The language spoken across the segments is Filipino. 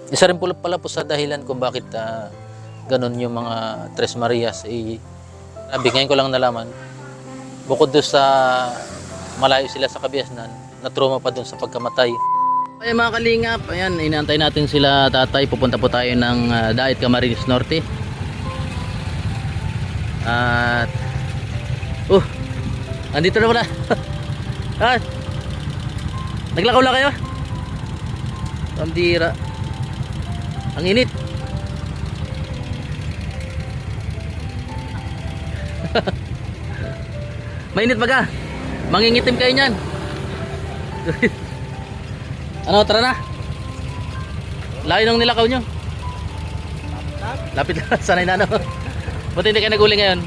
Isa rin pala po sa dahilan kung bakit ganun yung mga Tres Marias. Sabi, ngayon ko lang nalaman, bukod doon sa malayo sila sa Kabiasnan, na-trauma pa doon sa pagkamatay. Ay mga kalingap, ayan, inaantay natin sila tatay. Pupunta po tayo ng Dait Camarines Norte. At andito na pala. Naglakaw lang kayo? Pambira. Ang init. Mainit baga. Mangingitim kayo niyan. Ano, tara na. Layo nang nilakaw nyo. Lapit lang, sanay na ano. Buti hindi kayo naguli ngayon.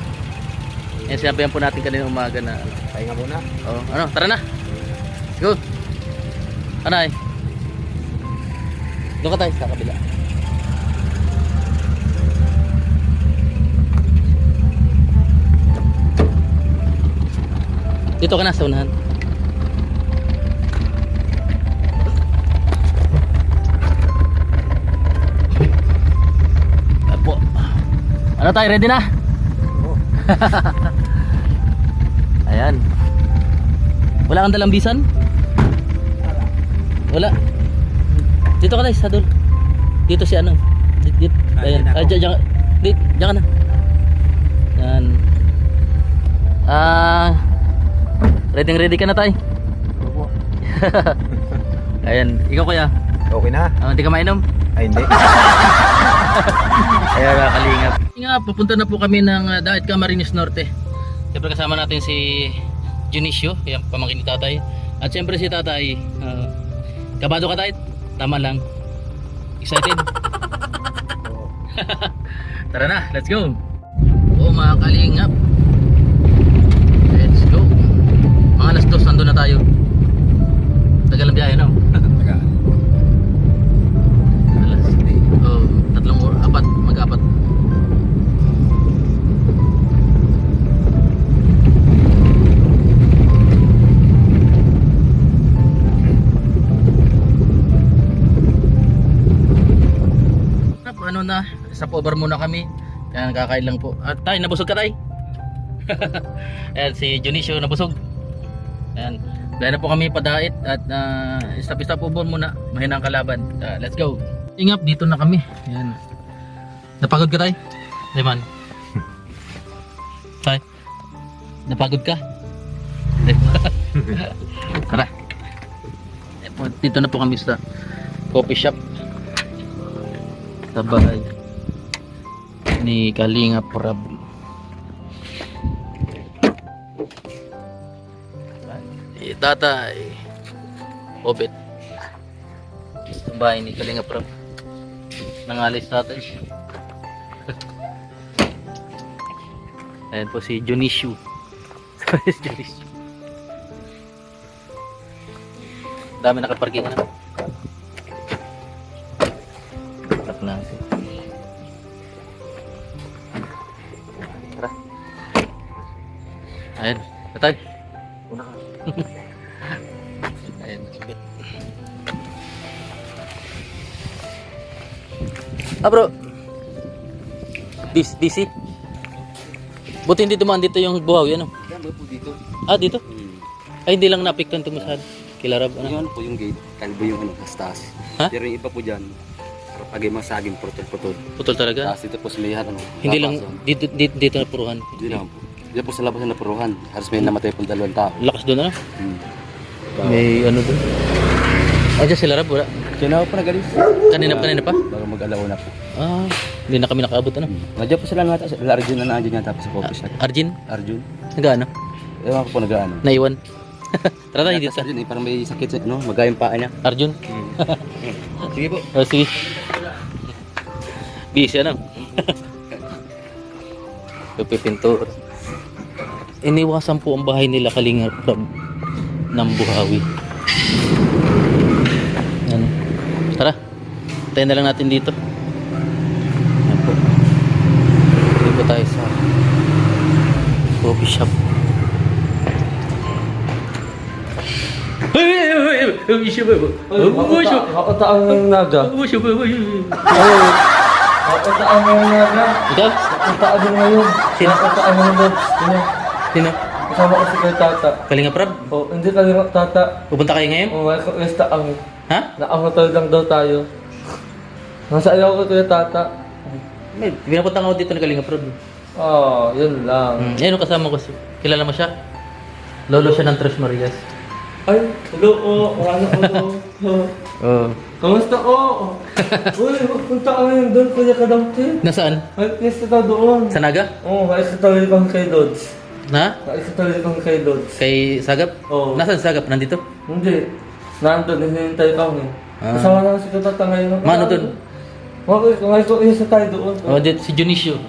Yan, sinabihan po natin kanina umaga na Pahinga muna. oh, ano, tara na. Go. Anay. Doon ka tayo sa kabila. Dito ka na sa unahan. Apo. Ano tayo, ready na? Oo. Ayan. Wala kang dalang bisan? Wala. Dito ka tayo sa dul. Dito si ano? Dito. Ayan. Diyan ka na. Yan. Ready ka na tayo. Opo. Ayan, ikaw kuya. Okay na? Hindi ka mainom? Ay, hindi. Ayan, kalingap. Nga, pupunta na po kami ng Dait Camarines Norte. Siyempre kasama natin si Junicio, yung pamangkin ni tatay. At siyempre si tatay, kabado ka tayo? Tama lang. Excited? Tara na, let's go. Oo mga kalingap. Let's go. Mga alas 2, nandun na tayo. Tagal ang biyahe, no? Alas 4, mag-apat. Ano na, stop over muna kami. Yan, kakain lang po. At tay, nabusog ka tay? Ayan, si Junicio nabusog. Ayan, dahil na po kami padait at stop over muna. Mahina ang kalaban. Let's go. Ingap, dito na kami. Ayan. Napagod ka tay? Leman. Tay, napagod ka? Tara. Dito na po kami sa coffee shop. Sa bahay ni Kalinga Prab. Tatay Obet. Sa bahay ni Kalinga Prab. Nangalis tatay. Ayan po si Junicio. Junicio. Dami nakaparking na. Natin. Tara. Ayan, tatay. Una ka. Ayan. Bro. Busy. Buti hindi dumaan dito yung buhaw yan. Yan ba po dito? Dito? Ay, hindi lang napiktan ito masyado. Kilarab. Ano po yung gate? Kalbo yung ano, tas-taas. Ha? Pero yung iba po dyan, pag masaging putol-putol. Putol talaga? Tapos dito po sa lihat, ano? Hindi lang, dito na puruhan. Hindi lang po. Dito po sa labas na napuruhan. Halos may namatay pong 2 tao. Lakas doon na. May ano doon. Diyan sila rab, wala. Kaya po nagalis. Kanina pa? Bago mag-alauna po. Hindi na kami nakaabot ano. Nandiyan po sila nga, sila Arjun na nandiyan yata po sa coffee shop. Arjun? Arjun? Nagaano? Ewan ko po nagaano. Naiwan. Tara tayo dito. Arjun, parang may sakit, no? Magayang paa niya. Arjun? Sige po. Sige. Busy ano? Pipinto. Iniwasan po ang bahay nila Kalinga Prab ng Buhawi. Ano? Tara. Tayo na lang natin dito. Ayan po. Dito tayo sa coffee shop. Kakataan mo yung naga. Kakataan mo yung naga. Ikaw? Kakataan mo ngayon. Sino? Kakataan mo yung dogs. Sino? Kasama ko si Kuya Tata. Kalinga Prab? Hindi talaga Tata. Pupunta kayo ngayon? May request ang Ha? naangotol lang daw tayo. Nasa ayaw ko Kuya Tata. May, pinapunta nga ako dito ni Kalinga Prab. Yun lang. Yan ang kasama ko. Kilala mo siya? Lolo siya ng Tres Marias. Ay, hello ko. Ano ko. Oo. Kamusta ko? Uy, magpunta ka ngayon doon, Kuya Kadamtin. Nasaan? May request tayo doon. Sa Naga? Oo, may tayo kang kay Dodds. Na? May tayo kang kay Dodds. Kay Sagap? Oo. Nasaan Sagap? Nandito? Hindi. Nandun, hinihintay ka ngayon. Ah. Kasama na si Kuya Tata ngayon. Mano dun? Ngayon ko isa tayo doon. Oh, dito si Junicio.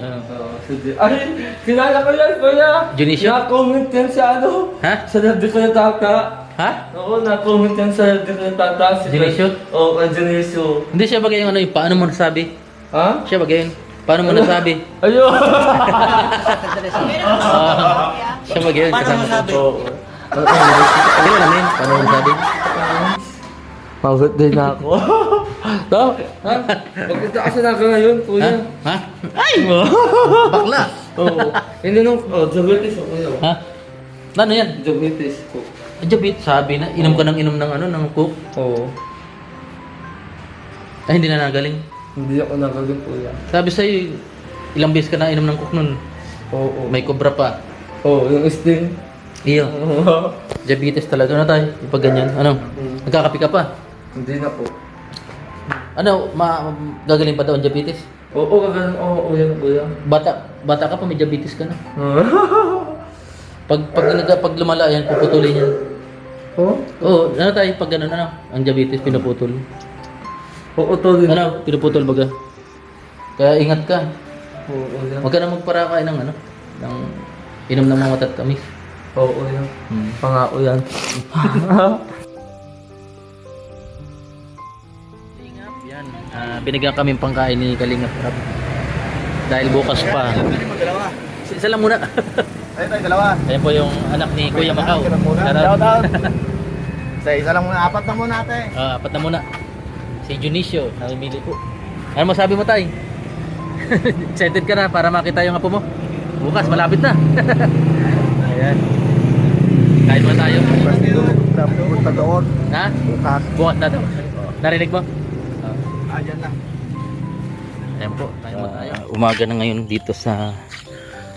Sige. Ay, kilala ko yan, Kuya. Junicio? Na-comment yan sa ano? Ha? Sa labi ko yung Tata. Ha? Oo, na-comment yan sa labi ko yung Tata. Junicio? Oo, kay Junicio. Hindi siya bagay yung ano yung paano mo nasabi? Ha? Siya bagay yun. Paano mo nasabi? Ayun! Siya bagay yun. Kasama ko. Oo. Kaya namin. Paano mo nasabi? Pagod din ako. Ha? Ha? Magkita kasi na ka ngayon, Ha? Kuya. Ha? Ay! Bakla! Oo. Hindi nung, diabetes ako Kuya. Ha? Ano yan? Diabetes ko. Jabit, sabi na, inom ka ng inom ng ano, ng coke. Oo. Ay, hindi na nagaling. Hindi ako nagaling, Kuya. Sabi sa'yo, ilang beses ka na inom ng coke nun. Oo. May cobra pa. Oo, yung sting. Iyo. Diabetes talaga na tayo. Pag ganyan. Ano? Nagkakapi ka pa. Hindi na po. Ano, gagaling pa daw ang diabetes? Oo, kagaling. Oo, yan, Kuya. Bata ka pa, may diabetes ka na. Pag lumala yan, puputulin yan. Oo? Oo, ano tayo, pag ganun, ano, ang diabetes, pinuputol. Oo, tolin. Ano, pinuputol baga. Kaya ingat ka. Oo, yan. Huwag ka na magparaka ng ano, ng inom ng mga matatamis. Oo, yan. Pangako yan. Kalingap, yan. Binigyan kami pangkain ni Kalingap Rap. Dahil bukas pa. Isa lang muna. Ayun tayo, dalawa. Ayan po yung anak ni Kuya Macau. Shout out. Isa lang muna, apat na muna ate. Apat na muna. Si Junicio, namimili po. Ano masabi mo, Tay? Excited ka na para makita yung apo mo? Bukas, malapit na. Ayan. Kain mo tayo. Punta doon. Ha? Bukas. Bukas na daw. Narinig mo? Ayan na. Ayan po, kain mo tayo. Umaga na ngayon dito sa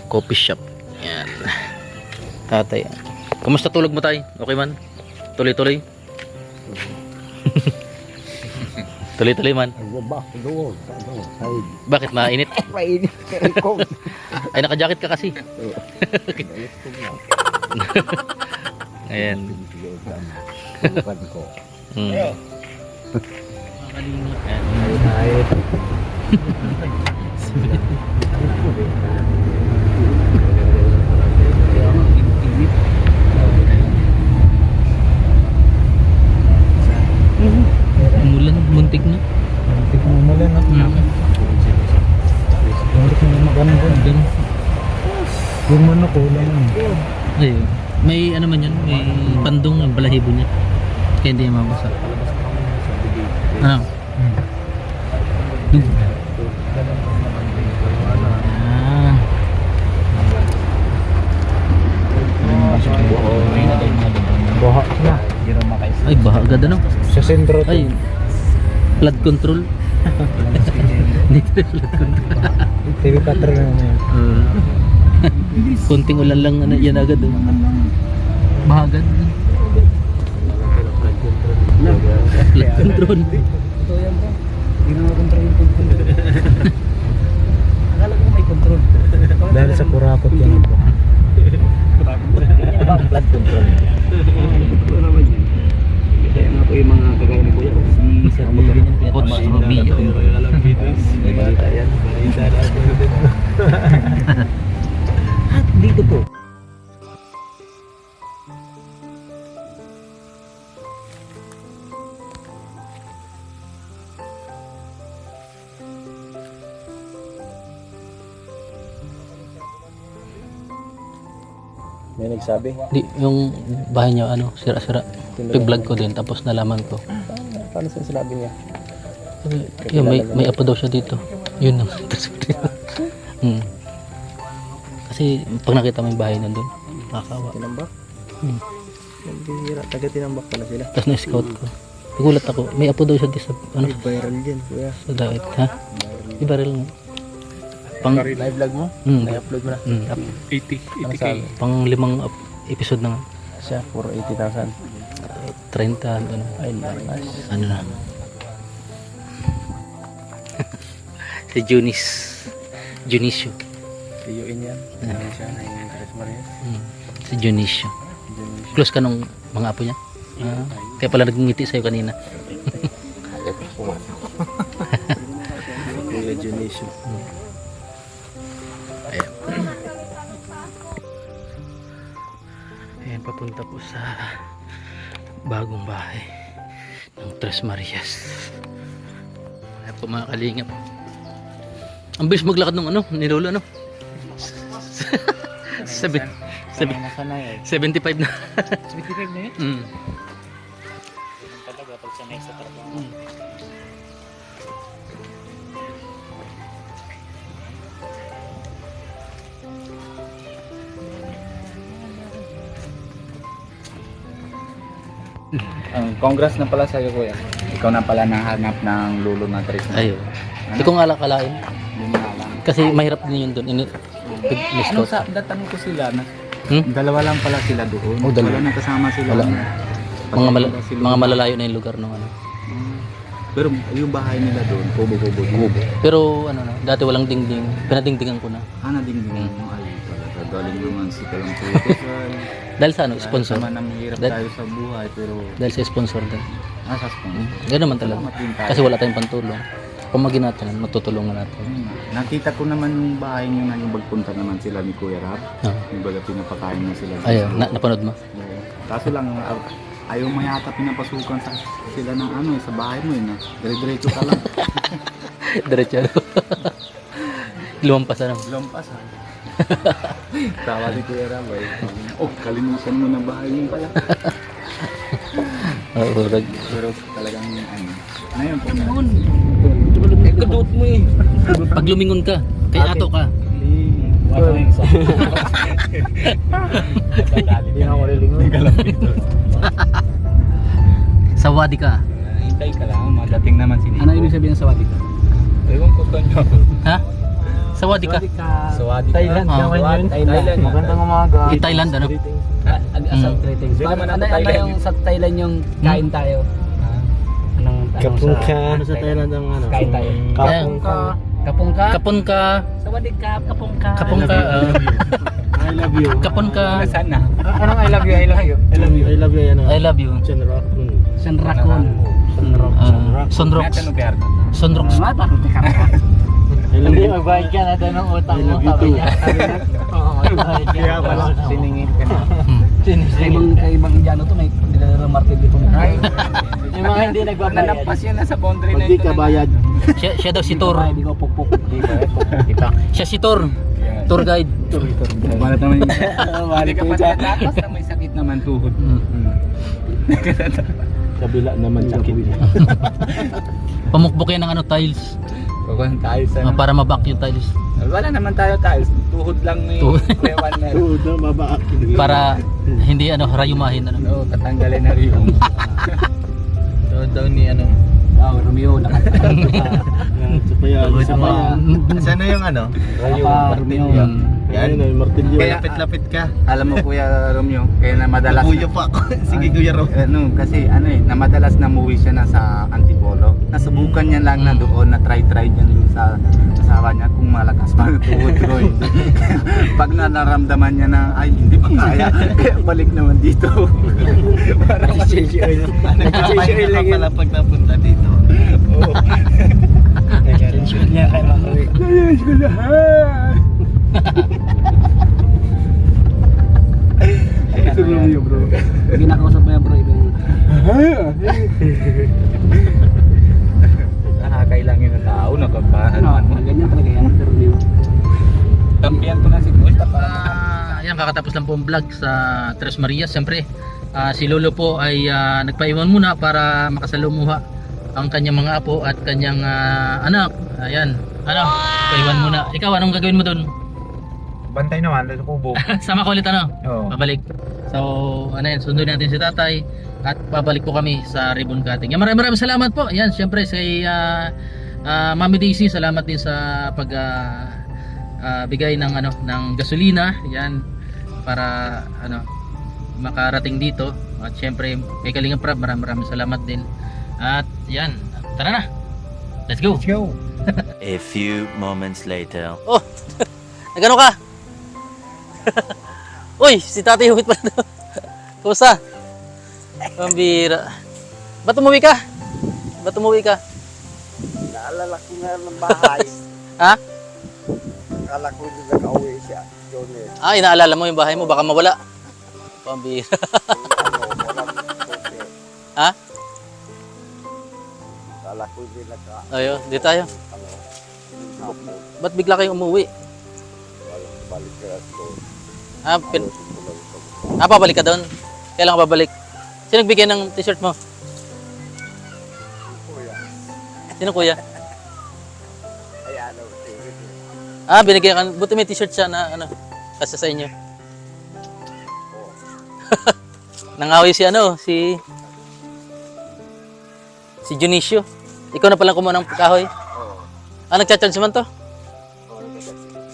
coffee shop. Ayan. Tatay. Kumusta tulog mo, Tay? Okay man? Tuloy-tuloy? Tuloy-tuloy man. Bakit mainit? Mainit ko. Ay, naka-jacket ka kasi. Ayan. Mm. Ayan. Umulan, muntik na. Muntik mo umulan, no? Muntik mo magandang. Yung manok ko lang. Ay, may ano man yan, may pandong ang balahibo niya. Kaya hindi niya mabasa. Ano? Baha na. Ay, baha agad ano? Sa sentro to. Ay, flood control. Dito na flood control. TV4 na yan. Kunting ulan lang ano, yan agad. Oh. Baha agad. Flood control. Ito yan ba? Hindi na makontrol yung control. Akala ko may control. Dahil sa kurakot yan po. Ano ba ang flood control? Ito naman yun. Kaya nga po yung mga kagaya ni Kuya. Si Sir Ruby niyan, Coach Ruby. May balita yan. Balita na. At dito po. May nagsabi. Di, yung bahay niya ano, sira-sira. Pig-vlog ko din tapos nalaman ko. Paano sinabi niya? Yun, may apo daw siya dito. Yun ang Kasi pag nakita mo yung bahay nandun, nakakawa. Tinambak? Hmm. Nagbihira. Taga-tinambak pala sila. Tapos na-scout ko. Nagulat ako, may apo daw siya dito sa, ano, Viral din, kuya. sa diet, ha? I-barrel mo. Pang, Live vlog mo? I-upload mo na. 80k. Pang 5 episode na nga. Siya, for 80,000. 30, ano, Ay, nice. ano na. Si Junicio. Tiyuin yan. Ano siya, yung Tres Marias. Si Junicio. Close ka nung mga apo niya? Kaya pala nagngiti sa'yo kanina. Kuya Junicio. Ayan. Ayan, papunta po sa bagong bahay ng Tres Marias. Ayan po mga kalingap. Ang bilis maglakad ng ano, ni Lolo, ano? 75 na. 75 na yun? Mm. Talaga, pag sanay sa trabaho. Congrats na pala sa'yo, kuya. Ikaw na pala nahanap ng lulo na Tres Marias. Ayun. Hindi ko nga kalain. Yun na lang. Kasi mahirap din yun doon. Ano Pag-scout. sa datanong ko sila na Hmm? 2 lang pala sila doon. Oh, dalawa. Wala nang kasama sila. Wala. Pag- Mga malalayo na yung lugar ng ano. Pero yung bahay nila doon, kubo-kubo. Pero ano na, dati walang dingding. Pinadingdingan ko na. Dingding mo. Ay, talaga. Galing naman si Kalamputos. Dahil sa ano, sponsor. Kahit naman mahirap Dahil- tayo sa buhay, pero Dahil sa sponsor din. sa sponsor. Gano'n naman talaga. Salamat din tayo. Kasi wala tayong pantulong. Kung natin, matutulungan natin. Nakita ko naman yung bahay niyo na yung pagpunta naman sila ni Kuya Rap. Ah. Yung baga pinapakain na sila. Ayun, napanood mo? Oo. Kaso lang, ayaw mo yata pinapasukan sa sila ng ano, sa bahay mo yun. Dire-diretso ka lang. Diretso. Lumampas na. Lampas ha. Tawa ni Kuya Rap ay, oh, kalimutan mo na bahay mo pala. Oo, Pero talagang ano. Ngayon po na. Kadot mo eh. pag lumingon ka, kay ato ka. Wala yung isa. Hindi ako lilingon. Sawadi ka. Hintay ka lang, madating naman si Nico. Ano ibig sabihin ng sawadi ka? Ewan ko kanyo. Ha? Sawadi ka. Sawadi ka. Thailand Ah. naman yun. Thailand. Magandang umaga. In Thailand, ano? Asal greetings. Hindi naman Ano ako Thailand. yung sa Thailand yung kain tayo? Anong Kapungka. Ano sa Thailand ang ano? Kain tayo. Kapungka. Kapungka. Kapon ka. Sawadi ka. Kapungka. Kapon ka. I love you. Kapon ka. Nasaan na? Anong I love you? I love you. I love you. I love you. I love you. Sanrakon. Sonrox. Sonrox. Mata ko ka. Hindi magbayad ka na doon ng utang mo. Sabi niya. Oo, magbayad ka. Kaya pala siningin ka na. Kaibang Indiano to may nilalang martin dito. Yung mga hindi nagbabayad. Nalampas yun na sa boundary na Hindi ka bayad. Siya daw si Tor. Hindi ko pukpuk. Hindi bayad. Pukpuk kita. Siya si Tor. Tour guide. Balat naman yun. Hindi ka pa natapos na may sakit naman tuhod. Kabila naman sakit. Pamukbok yan ng ano, tiles. Kukuhan tayo sa... Para mabak yung tiles. Wala naman tayo tiles. Tuhod lang ni Tuhod. Kuyawan na. Oo, daw mabak. Para hindi ano, rayumahin. Ano. Oo, tatanggalin na rin yung... Tuhod daw ni ano... Oh, Romeo, nakatakan ko sa... Isa pa yan. Saan na yung ano? Romeo, martilyo. Yan. Martilyo. Kaya lapit-lapit ka. Alam mo Kuya Romeo, kaya na madalas... Kuya pa ako. Sige Kuya Romeo. Ano, kasi ano na madalas na umuwi siya na sa Antipolo. Nasubukan niya lang na doon, na try niya sa asawa niya kung malakas pa ang tuhod ko. Pag naramdaman niya na, ay hindi pa kaya, kaya balik naman dito. Para Nag-change oil. Nag-change oil lang yun. pag napunta dito. Oo. Nag-change oil niya kay Makawi. Ayos ko na. Ito Romeo bro. Ginakausap mo yan bro. Nakakailangin ng tao, nakakaano. Ganyan talaga yan. Romeo. Kampiyan ko na si Boy. yan, kakatapos lang po ang vlog sa Tres Marias. Siyempre, si Lolo po ay nagpaiwan muna para makasalumuha ang kanyang mga apo at kanyang anak. Ayan, paiwan muna. Ikaw, anong gagawin mo doon? Bantay naman, sa kubo. Sama ko ulit Oo. babalik. So, sundin natin si tatay at babalik po kami sa ribbon cutting. Yan, maraming salamat po. Yan, siyempre si Mami Daisy, salamat din sa pag bigay ng ng gasolina. Yan para makarating dito. At siyempre kay Kalingap Prab, maraming salamat din. At yan, tara na. Let's go. Let's go. A few moments later. Oh, nagano ka? Uy, si Tatay Huwit pala doon. Kumusta? Pambira. Ba't umuwi ka? Naalala ko nga ng bahay. Ha? Akala ko hindi nakauwi siya. Johnny. Inaalala mo yung bahay mo, baka mawala. Pambira. Ha? Akala ko hindi Ayo, di tayo. Ba't bigla kayong umuwi? balik ka doon. Pabalik ka doon? Kailan ka babalik? Sino nagbigay ng t-shirt mo? Sino kuya? Ay ano, Binigyan ka. Buti may t-shirt siya na kasi sa inyo. Nangawi si si Junicio. Ikaw na palang kumuha ng kahoy. Nagcha-charge man to?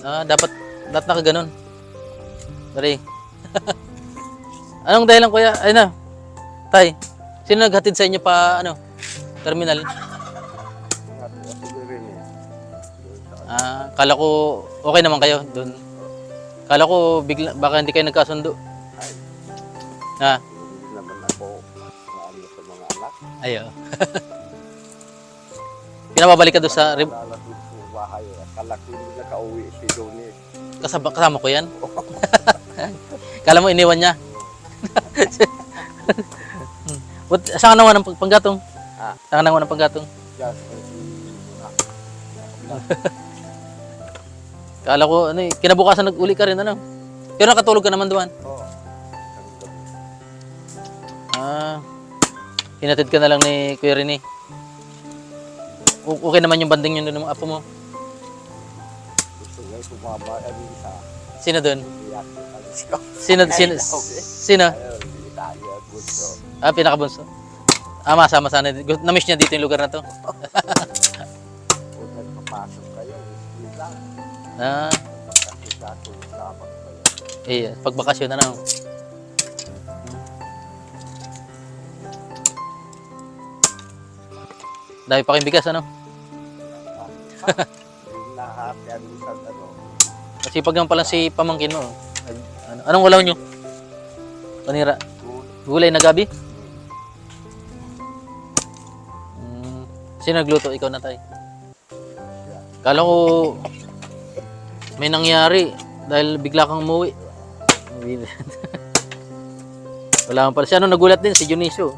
Dapat nakaganon. Dari. Anong dahilan kuya? Ay na. Tay, sino naghatid sa inyo pa terminal? Kala ko okay naman kayo doon. Kala ko bigla baka hindi kayo nagkasundo. hindi naman ako maano sa mga anak. Ayo. Pinababalik ka doon sa Naalala ko sa bahay. Akala ko hindi nakauwi si Johnny. kasama ko yan. Kala mo iniwan niya. Saan ka naman ng panggatong? Saan ka naman ng panggatong? Diyan, Kala ko kinabukasan nag-uli ka rin Pero nakatulog ka naman doon. Hinatid ka na lang ni Kuya Rene. Okay naman yung banding yun doon ng apo mo. gusto nga sumama ang isa. Sino doon? Iyak ko alis ko. Sino? Ayun, Italia, gusto. Pinakabunso. Masama sana. Na-miss niya dito yung lugar na to. Kung nagpapasok kayo, whisky lang. Pagkakita ko yung sabak kayo. Pagbakasyon na lang. Dahil pa kayong bigas, Yung lahat yan, isang Kasi pag naman pala si pamangkin mo. Anong walaw nyo? Panira. Gulay na gabi? Sino nagluto? Ikaw na tayo. Kala ko may nangyari dahil bigla kang umuwi. Wala man pala. Si nagulat din? Si Junicio.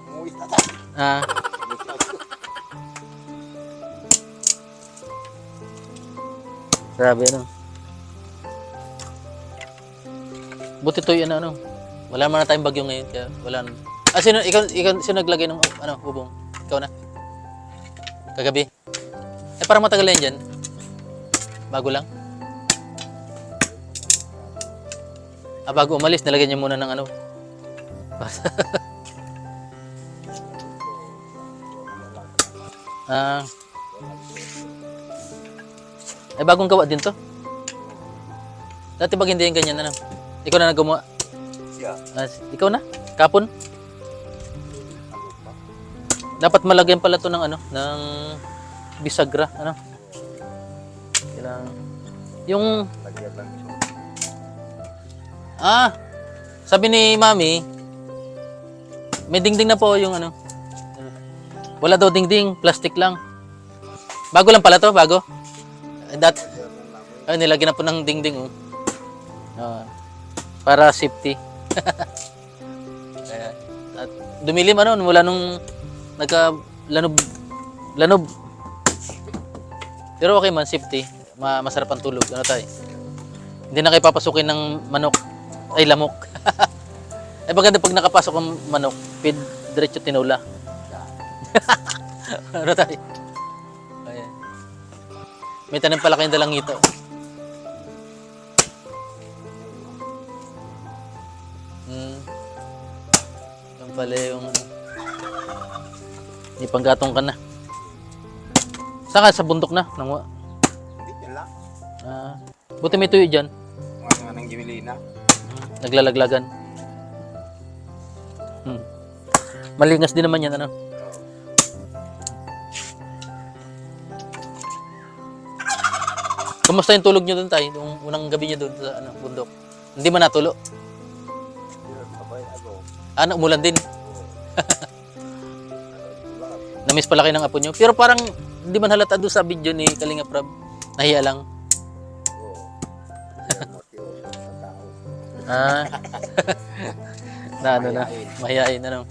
umuwi na tayo. Grabe Buti to yun Wala man na tayong bagyo ngayon kaya wala na. Sino sino naglagay ng bubong? Ikaw na. Kagabi. Parang matagal yan dyan. Bago lang. Bago umalis, nilagyan niya muna ng bagong gawa din to. Dati pag hindi yung ganyan ikaw na naggumawa. Ikaw na? Kapon? Dapat malagyan pala to ng ng bisagra, yung sabi ni Mami, may dingding na po yung wala daw dingding, plastic lang. Bago lang pala to, bago. Nilagyan na po ng dingding para safety. At dumilim mula nung lanob. Pero okay man, safety. Masarap ang tulog. Tayo? Hindi na kayo papasukin ng manok. Ay, lamok. Ay, maganda pag nakapasok ang manok, diretso tinula. Ano tayo? Ayan. May tanim pala kayong dalang ito. Yan pala yung may panggatong ka na. Saan ka? Sa bundok na? Nangwa? Hindi, yan lang. Buti may tuyo dyan. Mga nang gimilina. Naglalaglagan. Malingas din naman yan, ano? Kumusta yung tulog nyo doon tayo? Yung unang gabi nyo doon sa bundok? Hindi man natulo? Umulan din. Namiss pala kayo ng apo nyo. Pero parang hindi man halata doon sa video ni Kalinga Prab. Nahiya lang. Na ano na, mahihain ano.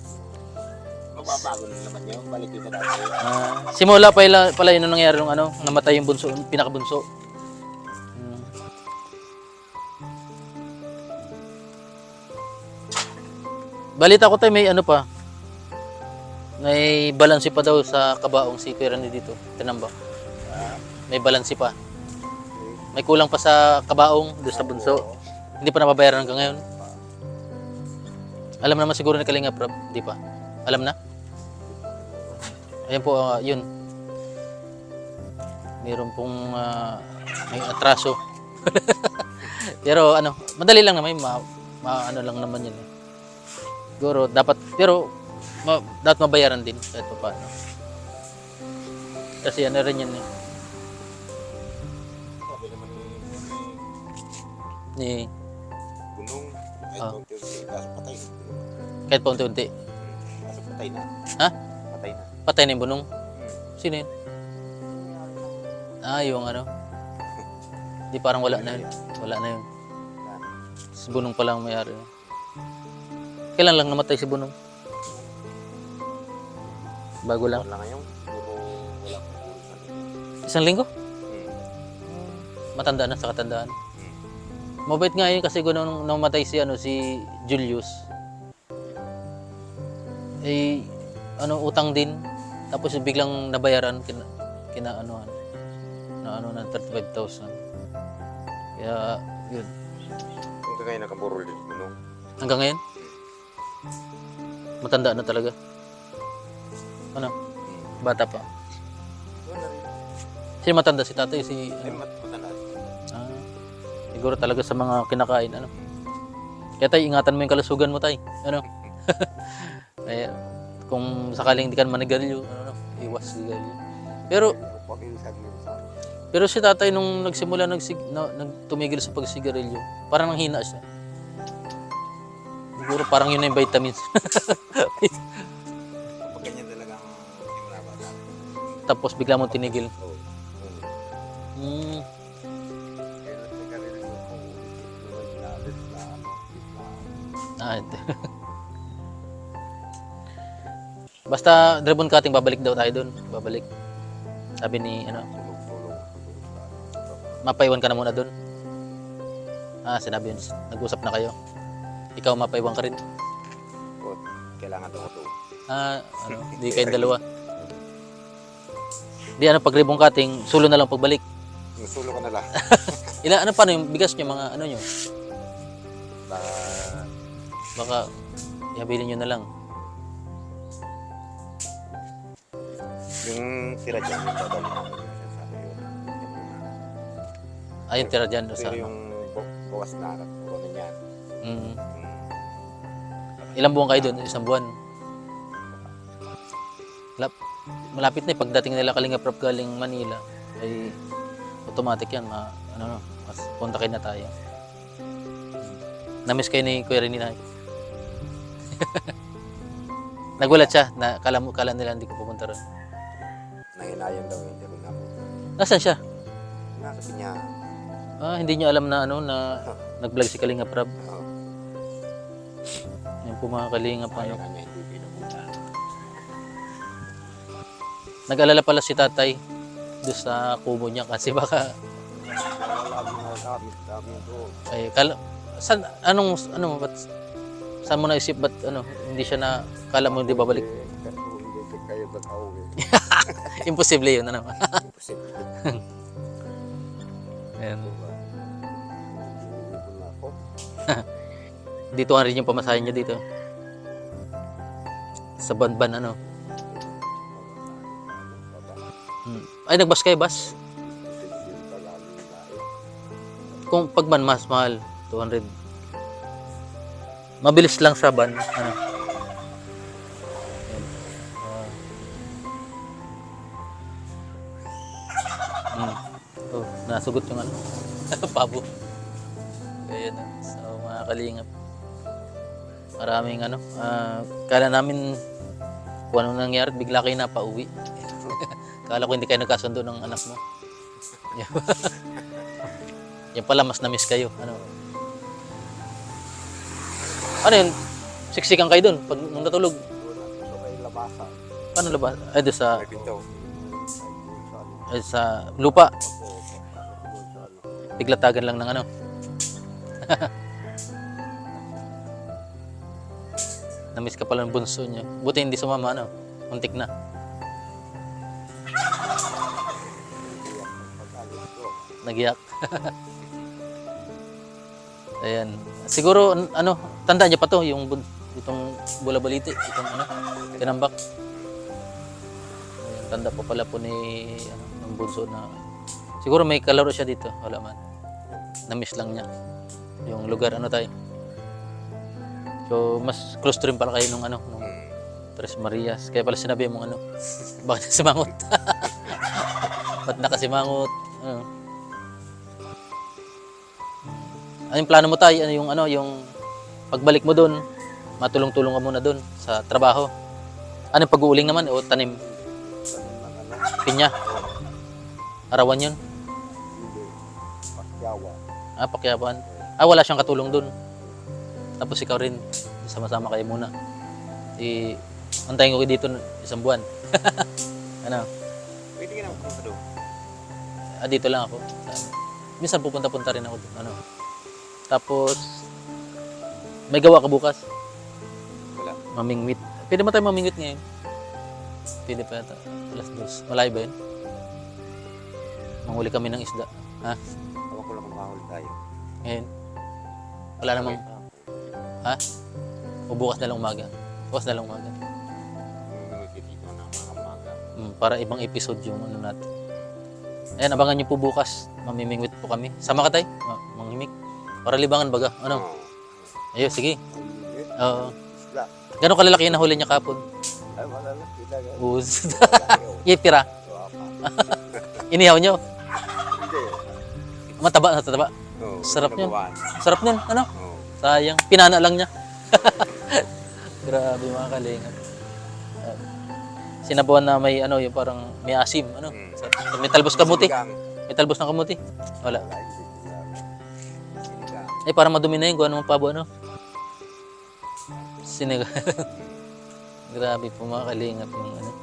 Magbabago na naman yun. Balik yung dati. Simula pala yun nangyari nung ano, namatay yung bunso, pinakabunso. Balita ko tayo may ano pa. May balansi pa daw sa kabaong si Kuya Randy dito. Tinamba. May balansi pa. May kulang pa sa kabaong doon sa bunso. Hindi pa nababayaran hanggang ngayon. Alam naman siguro ni Kalinga Prab, di pa? Alam na? Ayan po, yun. Mayroon pong may atraso. Pero ano, madali lang naman, ano lang naman yun. Siguro dapat, pero dapat mabayaran din kahit pa paano. Kasi ano rin yun eh. Sabi naman Ni Gunong, ay unti-unti, kaso patay. kahit pa unti-unti. Kaso patay na. Ha? Patay na. Patay na yung bunong. Sino yun? Yung ano. Di parang wala na yun. Wala na yun. Si bunong pala ang may-ari. Kailan lang namatay si bunong? Bago lang. Wala ngayon. Puro wala pa puro sa Isang linggo? Matanda na sa katandaan. Mabait nga yun kasi nung namatay si Julius. Eh utang din. Tapos biglang nabayaran kina ng 35,000. Kaya yun. Hanggang ngayon nakaburol din Gunong. Hanggang ngayon? Matanda na talaga. Ano? Bata pa. Sino matanda? Si tatay? Si Matanda. siguro talaga sa mga kinakain. Ano? Kaya tayo, ingatan mo yung kalusugan mo tayo. Ano? Kaya, kung sakaling hindi ka manigarilyo, iwas sigarilyo. Pero si tatay nung nagsimula tumigil sa pagsigarilyo, parang nanghina siya. Siguro parang yun na yung vitamins. Pag ganyan talagang simula ba? Tapos bigla mo tinigil. Ito. Basta ribbon cutting, babalik daw tayo doon. Babalik. Sabi ni mapaiwan ka na muna doon. Sinabi yun. Nag-usap na kayo. Ikaw mapaiwan ka rin. Kailangan daw ito. Di kayong dalawa. Di pag ribbon cutting, sulo na lang pagbalik. Sulo ka na lang. Paano yung bigas nyo, mga nyo? Baka ihabilin nyo na lang. Yung tira dyan, yung dadali namin yun sa yun. Yung tira dyan. Pero yung bawas na puro na yan. Ilang buwan kayo doon? Isang buwan? Malapit na pagdating nila Kalinga Prab galing Manila ay automatic yan. Mas kontakin na tayo. Namiss kayo ni Kuya Renny na. Nagulat siya na kala nila hindi ko pupunta ron. Nanginayan daw yung dito na po. Nasaan siya? Nasa pinya. Hindi niyo alam na na nag-vlog si Kalinga Prab. Yan po mga Kalinga pa. Kaya kanya hindi pinupunta. Nag-alala pala si tatay doon sa kubo niya kasi baka Ay, saan, ba't, saan mo naisip, ba't, hindi siya na, kala mo hindi babalik? Imposible yun, ano? Ayan. Dito nga rin yung pamasahin niya dito. Sa Banban, ano? Ay, nagbas kayo, bus? Kung pagban mas mahal, 200. Mabilis lang sa van, ano. Oh, nasugot yung ano. Pabo. Ayan na. So, mga kalingap. Maraming kala namin kung ano nangyari, bigla kayo napauwi. Kala ko hindi kayo nagkasundo ng anak mo. Yan pala, mas na-miss kayo. Ano yun? Siksikan kayo dun pag nung natulog? Paano labas? Ay, doon sa... Ay, sa lupa. Piglatagan lang ng ano. Na-miss ka pala ng bunso niya. Buti hindi sumama, muntik na. Nagiyak. Ayan. Siguro, tanda niya pa to, itong bulabaliti, itong tinambak. Ayan, tanda pa pala po ni, ng bunso na, siguro may kalaro siya dito, wala man. Na-miss lang niya. Yung lugar, tayo. So, mas close to rin pala kayo nung Tres Marias. Kaya pala sinabi mong bakit nasimangot? Ba't nakasimangot? Ano yung plano mo tayo? Yung pagbalik mo doon, matulong-tulong ka muna doon sa trabaho. Ano yung pag-uuling naman o tanim? Pinya? Arawan yun? Pakyawan. Wala siyang katulong doon. Tapos ikaw rin, sama-sama kayo muna. Antayin ko kayo dito isang buwan. Pwede ka naman pumunta doon. Dito lang ako. Minsan pupunta-punta rin ako doon. Tapos, may gawa ka bukas? Wala. Mamingwit. Pwede mo tayo mamingwit ngayon? Pwede pa yata. Alas 2. Malayo ba yun? Manghuli kami ng isda. Ha? Tawa ko lang kung makahuli tayo. Ngayon? Wala namang... Ha? O bukas na lang umaga? Bukas na lang umaga. Dito na mga maga. Para ibang episode yung natin. Ayan, abangan nyo po bukas. Mamimingwit po kami. Sama ka tayo? Manghimik. Para libangan baga. Ayun, sige. Oo. Gano'ng kalalaki yung nahuli niya kapon? Ay, malalaki na. Ipira. Inihaw nyo? Hindi. Mataba. Sarap niyan. Sarap niyan. Sayang. Pinana lang niya. Grabe mga kalingap. Sinabawan na may yung parang may asim. May talbos kamuti. May talbos ng kamuti. Wala. Parang madumi na yun kung anong pabo, Sinigang. Grabe po mga kalingap yung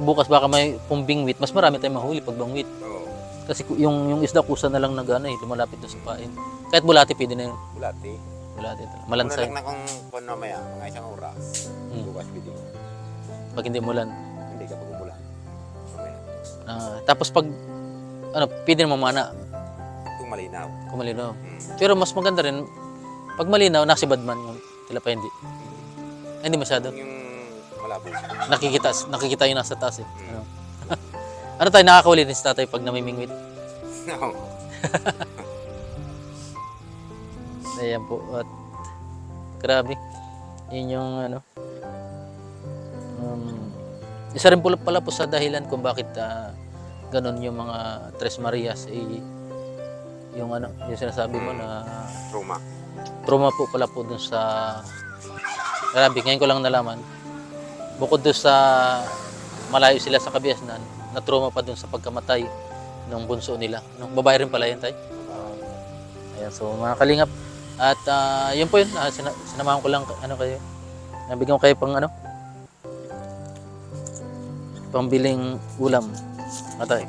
Bukas baka may pumbingwit, mas marami tayong mahuli pag bangwit. Kasi yung isda kusa na lang lumalapit doon sa pain. Kahit bulati pwede na yun. Bulati. Bulati talaga. Muna Malansay. lang na kung mamaya, mga isang oras. Bukas pwede. Pag hindi mulan. Hindi ka pag umulan. Mamaya. Tapos pag pwede na mamana Kung malinaw. kung malinaw. Pero mas maganda rin pag malinaw, nasibadman yung tilapia hindi. Hindi masyado. Yung malabo. Nakikita yung nasa taas eh. Ano tayo, nakakahuli din sa tatay pag namimingwit? No. Ayan po. At grabe. Yun yung isa rin pala po sa dahilan kung bakit ganun yung mga Tres Marias yung yung sinasabi mo na trauma po pala po dun sa grabe, ngayon ko lang nalaman bukod dun sa malayo sila sa Kabiasnan, na trauma pa dun sa pagkamatay ng bunso nila. Babae rin pala yan tayo. Ayan, so mga kalingap at yun po yun, sinamahan ko lang kayo, nabigyan ko kayo pang pambiling ulam atay.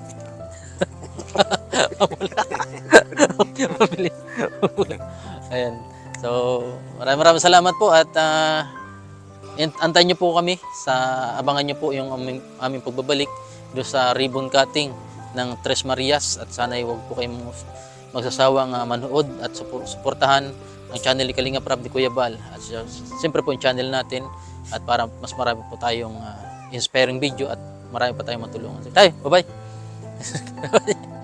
Mabilis. Ayan. So, maraming salamat po at antayin niyo po kami abangan niyo po yung aming pagbabalik doon sa ribbon cutting ng Tres Marias at sana huwag po kayong magsasawang manood at suportahan ang channel ni Kalinga Prab ni Kuya Bal at siyempre po yung channel natin at para mas marami po tayong inspiring video at marami pa tayong matulungan. Tayo, bye-bye!